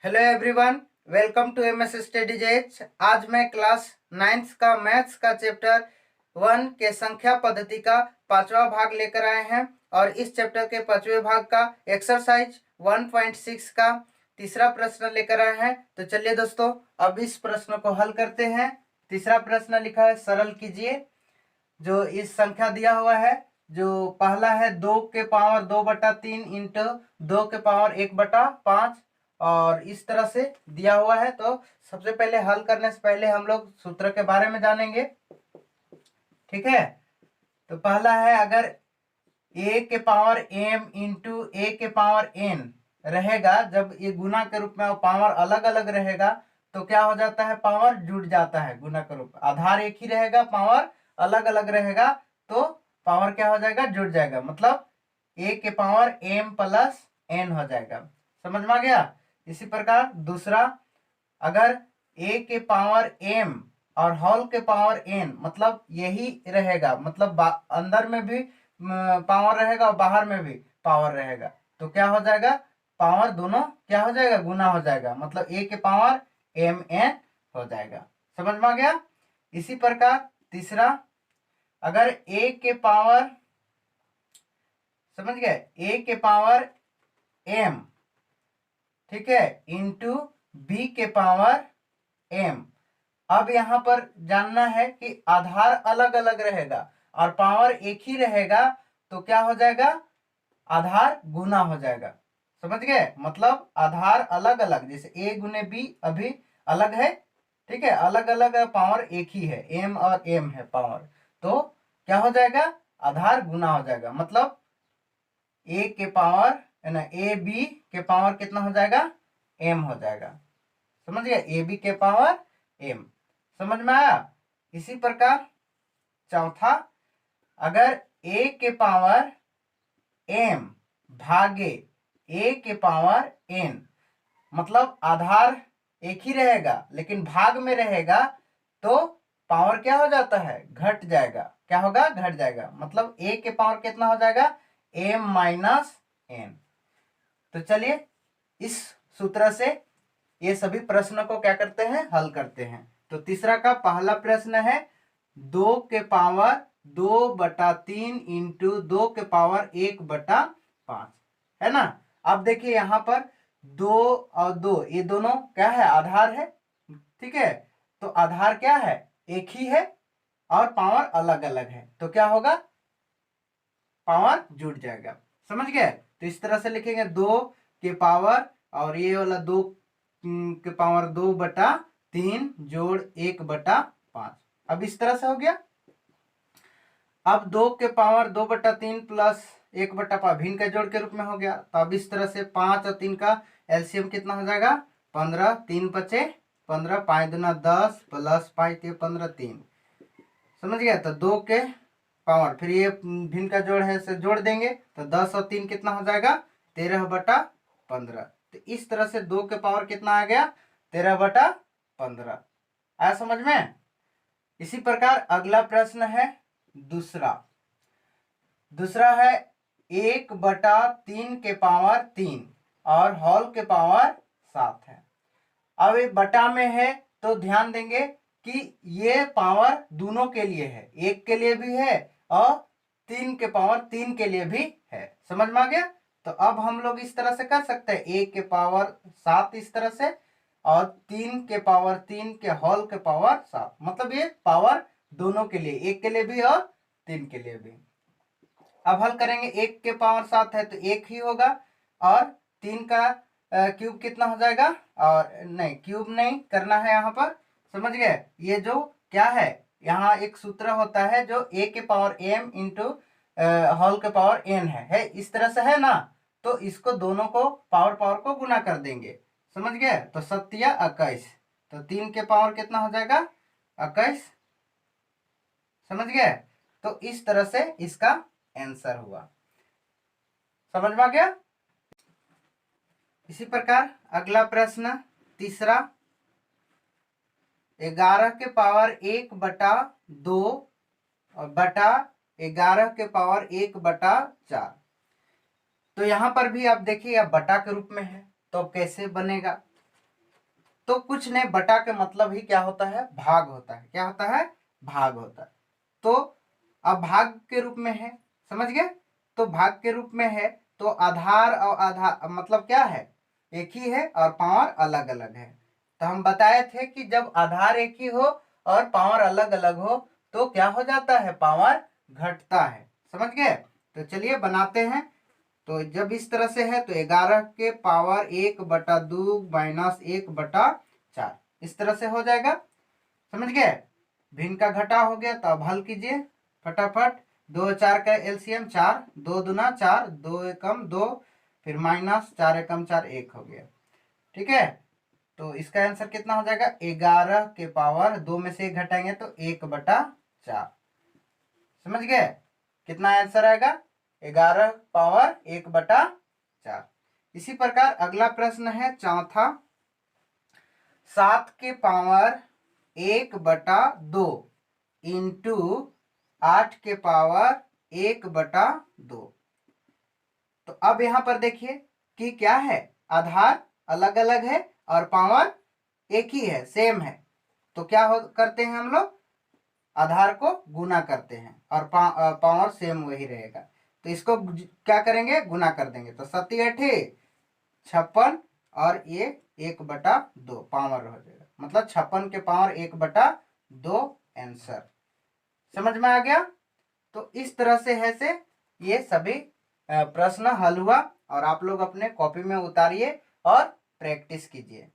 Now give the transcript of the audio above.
Hello everyone, welcome to MS studies H. आज मैं class 9th का मैथ्स का चैप्टर 1 के संख्या पद्धति का 5वां भाग लेकर आए हैं और इस चैप्टर के 5वें भाग का एक्सरसाइज 1.6 का तीसरा प्रश्न लेकर आए हैं। तो चलिए दोस्तों, अब इस प्रश्न को हल करते हैं। तीसरा प्रश्न लिखा है, सरल कीजिए। जो इस संख्या दिया हुआ है, जो पहला है 2 के पावर 2/3 इंटू 2 के पावर 1/5 और इस तरह से दिया हुआ है। तो सबसे पहले हल करने से पहले हम लोग सूत्र के बारे में जानेंगे, ठीक है। तो पहला है, अगर a के पावर m इंटू a के पावर n रहेगा, जब ये गुना के रूप में पावर अलग अलग रहेगा तो क्या हो जाता है, पावर जुड़ जाता है। गुना के रूप आधार एक ही रहेगा, पावर अलग अलग रहेगा तो पावर क्या हो जाएगा, जुड़ जाएगा। मतलब a के पावर m प्लस n हो जाएगा। समझ में आ गया। इसी प्रकार दूसरा, अगर a के पावर m और होल के पावर n, मतलब यही रहेगा, मतलब अंदर में भी पावर रहेगा और बाहर में भी पावर रहेगा, तो क्या हो जाएगा, पावर दोनों क्या हो जाएगा, गुना हो जाएगा। मतलब a के पावर m n हो जाएगा। समझ में आ गया। इसी प्रकार तीसरा, अगर a के पावर, समझ गए, a के पावर m, ठीक है, इंटू b के पावर m। अब यहां पर जानना है कि आधार अलग अलग रहेगा और पावर एक ही रहेगा तो क्या हो जाएगा, आधार गुना हो जाएगा। समझ गए। मतलब आधार अलग अलग, जैसे a गुने b अभी अलग है, ठीक है, अलग अलग पावर एक ही है, m और m है पावर, तो क्या हो जाएगा, आधार गुना हो जाएगा। मतलब a के पावर है ना, ए बी के पावर कितना हो जाएगा, m हो जाएगा। समझ गए, ए बी के पावर m। समझ में आया। इसी प्रकार चौथा, अगर a के पावर m भागे a के पावर n, मतलब आधार एक ही रहेगा लेकिन भाग में रहेगा तो पावर क्या हो जाता है, घट जाएगा। क्या होगा, घट जाएगा। मतलब a के पावर कितना हो जाएगा, m माइनस n। तो चलिए इस सूत्र से ये सभी प्रश्नों को क्या करते हैं, हल करते हैं। तो तीसरा का पहला प्रश्न है, 2 के पावर 2/3 इंटू 2 के पावर 1/5, है ना। अब देखिए यहाँ पर 2 और 2 ये दोनों क्या है, आधार है, ठीक है। तो आधार क्या है, एक ही है और पावर अलग अलग है, तो क्या होगा, पावर जुड़ जाएगा। समझ गए। तो इस तरह से लिखेंगे, 2 के पावर और ये वाला 2 के पावर 2/3 जोड़ 1/5। अब इस तरह से हो गया। अब 2 के पावर 2/3 प्लस 1/5 भिन्न के जोड़ के रूप में हो गया। तो अब इस तरह से 5 और 3 का एलसीएम कितना हो जाएगा, 15, 3 बचे 15, 5 दूना 10 प्लस 5 ये 15, 3। समझ गया। तो 2 के पावर, फिर ये भिन्न का जोड़ है इसे जोड़ देंगे तो 10 और 3 कितना हो जाएगा, 13/15। तो इस तरह से 2 के पावर कितना आ गया, 13/15। आया समझ में। इसी प्रकार अगला प्रश्न है दूसरा। दूसरा है 1/3 के पावर 3 और होल के पावर 7 है। अब ये बटा में है तो ध्यान देंगे कि ये पावर दोनों के लिए है, एक के लिए भी है और 3 के पावर 3 के लिए भी है। समझ में आ गया। तो अब हम लोग इस तरह से कर सकते हैं, 1 के पावर 7 इस तरह से और 3 के पावर 3 के होल के पावर 7। मतलब ये पावर दोनों के लिए, एक के लिए भी और 3 के लिए भी। अब हल करेंगे, 1 के पावर 7 है तो 1 ही होगा और 3 का क्यूब कितना हो जाएगा, और नहीं क्यूब नहीं करना है यहाँ पर। समझ गए। ये जो क्या है, यहाँ एक सूत्र होता है जो a के पावर m इंटू होल के पावर n है इस तरह से है ना। तो इसको दोनों को पावर पावर को गुना कर देंगे। समझ गए। तो 7 या 21, तो 3 के पावर कितना हो जाएगा, 21। समझ गए। तो इस तरह से इसका आंसर हुआ। समझ में आ गया। इसी प्रकार अगला प्रश्न तीसरा, 11 के पावर 1/2 और बटा 11 के पावर 1/4। तो यहां पर भी आप देखिए अब बटा के रूप में है तो कैसे बनेगा। तो कुछ नहीं, बटा के मतलब ही क्या होता है, भाग होता है। क्या होता है, भाग होता है। तो अब भाग के रूप में है, समझ गए। तो भाग के रूप में है तो आधार और आधार मतलब क्या है, एक ही है और पावर अलग अलग है। तो हम बताए थे कि जब आधार एक ही हो और पावर अलग अलग हो तो क्या हो जाता है, पावर घटता है। समझ गए। तो चलिए बनाते हैं। तो जब इस तरह से है तो 11 के पावर 1/2 माइनस 1/4 इस तरह से हो जाएगा। समझ गए। भिन्न का घटा हो गया तो अब हल कीजिए फटाफट। 2 4 का एलसीएम 4, 2 दूना 4, 2 एकम 2, फिर माइनस 4 एकम 4 1 हो गया। ठीक है। तो इसका आंसर कितना हो जाएगा, 11 के पावर 2 में से 1 घटाएंगे तो 1/4। समझ गए। कितना आंसर आएगा, 11 पावर 1/4। इसी प्रकार अगला प्रश्न है चौथा, 7 के पावर 1/2 इंटू 8 के पावर 1/2। तो अब यहां पर देखिए कि क्या है, आधार अलग अलग है और पावर एक ही है, सेम है। तो क्या करते हैं हम लोग, आधार को गुना करते हैं और पावर सेम वही रहेगा। तो इसको क्या करेंगे, गुना कर देंगे। तो 7 8 56 और ये 1/2 पावर हो जाएगा, मतलब 56 के पावर 1/2 आंसर। समझ में आ गया। तो इस तरह से है से ये सभी प्रश्न हल हुआ और आप लोग अपने कॉपी में उतारिए और प्रैक्टिस कीजिए।